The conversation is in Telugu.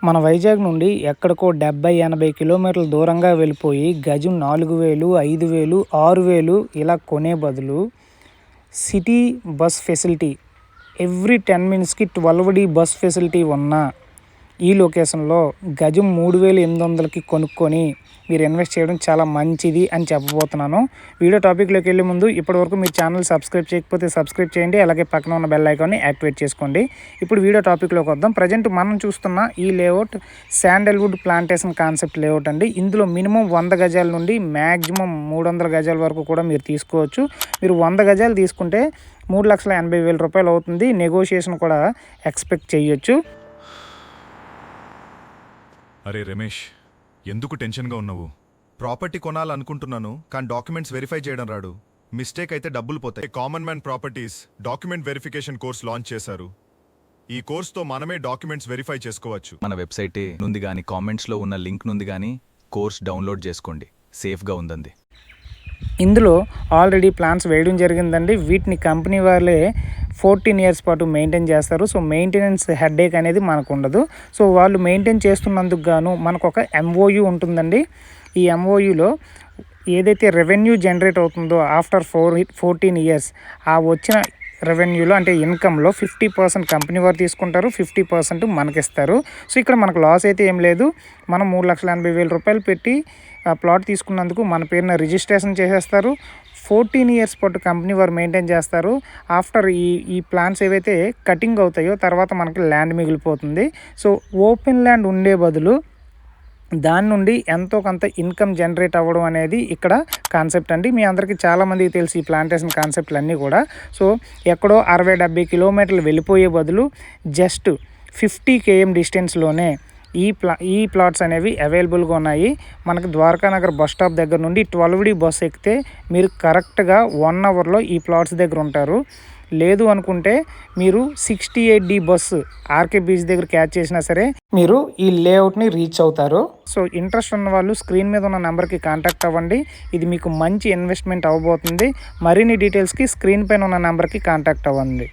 మన వైజాగ్ నుండి ఎక్కడికో 70-80 కిలోమీటర్ల దూరంగా వెళ్ళిపోయి గజం 4000, 5000, 6000 ఇలా కొనే బదులు సిటీ బస్ ఫెసిలిటీ ఎవ్రీ 10 మినిట్స్కి 12D బస్ ఫెసిలిటీ ఉన్న ఈ లొకేషన్లో గజం 3800కి కొనుక్కొని మీరు ఇన్వెస్ట్ చేయడం చాలా మంచిది అని చెప్పబోతున్నాను. వీడియో టాపిక్లోకి వెళ్ళే ముందు ఇప్పటివరకు మీరు ఛానల్ సబ్స్క్రైబ్ చేయకపోతే సబ్స్క్రైబ్ చేయండి. అలాగే పక్కన ఉన్న బెల్ ఐకాన్ని యాక్టివేట్ చేసుకోండి. ఇప్పుడు వీడియో టాపిక్లోకి వద్దాం. ప్రజెంట్ మనం చూస్తున్న ఈ layout sandalwood plantation concept layout అండి. ఇందులో మినిమం 100 గజాల నుండి మ్యాక్సిమం 300 గజాల వరకు కూడా మీరు తీసుకోవచ్చు. మీరు 100 గజాలు తీసుకుంటే 3,80,000 రూపాయలు అవుతుంది. నెగోషియేషన్ కూడా ఎక్స్పెక్ట్ చేయొచ్చు. అరే రమేష్, ఎందుకు టెన్షన్గా ఉన్నావు? ప్రాపర్టీ కొనాలనుకుంటున్నాను, కానీ డాక్యుమెంట్స్ వెరిఫై చేయడం రాడు. మిస్టేక్ అయితే డబ్బులు పోతాయి. Common man properties document verification course launch చేశారు. ఈ కోర్స్తో మనమే డాక్యుమెంట్స్ వెరిఫై చేసుకోవచ్చు. మన వెబ్సైట్ నుండి కానీ కామెంట్స్లో ఉన్న లింక్ నుండి కానీ కోర్స్ డౌన్లోడ్ చేసుకోండి. సేఫ్గా ఉందండి. ఇందులో ఆల్రెడీ ప్లాన్స్ వేయడం జరిగిందండి. వీటిని కంపెనీ వాళ్ళే 14 ఇయర్స్ పాటు మెయింటైన్ చేస్తారు. సో మెయింటెనెన్స్ హెడేక్ అనేది మనకు ఉండదు. సో వాళ్ళు మెయింటైన్ చేస్తున్నందుకు గాను మనకు ఒక MOU ఉంటుందండి. ఈ MOUలో ఏదైతే రెవెన్యూ జనరేట్ అవుతుందో ఆఫ్టర్ 14 ఇయర్స్ ఆ వచ్చిన రెవెన్యూలో అంటే ఇన్కంలో 50% కంపెనీ వారు తీసుకుంటారు, 50% మనకిస్తారు. సో ఇక్కడ మనకు లాస్ అయితే ఏం లేదు. మనం 3,80,000 రూపాయలు పెట్టి ప్లాట్ తీసుకున్నందుకు మన పేరున రిజిస్ట్రేషన్ చేసేస్తారు. 14 ఇయర్స్ పాటు కంపెనీ వారు మెయింటైన్ చేస్తారు. ఆఫ్టర్ ఈ ప్లాన్స్ ఏవైతే కటింగ్ అవుతాయో తర్వాత మనకి ల్యాండ్ మిగిలిపోతుంది. సో ఓపెన్ ల్యాండ్ ఉండే బదులు దాని నుండి ఎంతో కొంత ఇన్కమ్ జనరేట్ అవ్వడం అనేది ఇక్కడ కాన్సెప్ట్ అండి. మీ అందరికీ చాలామందికి తెలిసి ఈ ప్లాంటేషన్ కాన్సెప్ట్లు అన్నీ కూడా. సో ఎక్కడో 60-70 కిలోమీటర్లు వెళ్ళిపోయే బదులు జస్ట్ 50 km డిస్టెన్స్లోనే ఈ ప్లాట్స్ అనేవి అవైలబుల్గా ఉన్నాయి. మనకి ద్వారకానగర్ బస్ స్టాప్ దగ్గర నుండి 12D బస్ ఎక్కితే మీరు కరెక్ట్గా 1 అవర్లో ఈ ప్లాట్స్ దగ్గర ఉంటారు. లేదు అనుకుంటే మీరు 68D బస్సు ఆర్కే బీచ్ దగ్గర క్యాచ్ చేసినా సరే మీరు ఈ లేఅవుట్ని రీచ్ అవుతారు. సో ఇంట్రెస్ట్ ఉన్న వాళ్ళు స్క్రీన్ మీద ఉన్న నెంబర్కి కాంటాక్ట్ అవ్వండి. ఇది మీకు మంచి ఇన్వెస్ట్మెంట్ అవ్వబోతుంది. మరిన్ని డీటెయిల్స్కి స్క్రీన్ పైన ఉన్న నెంబర్కి కాంటాక్ట్ అవ్వండి.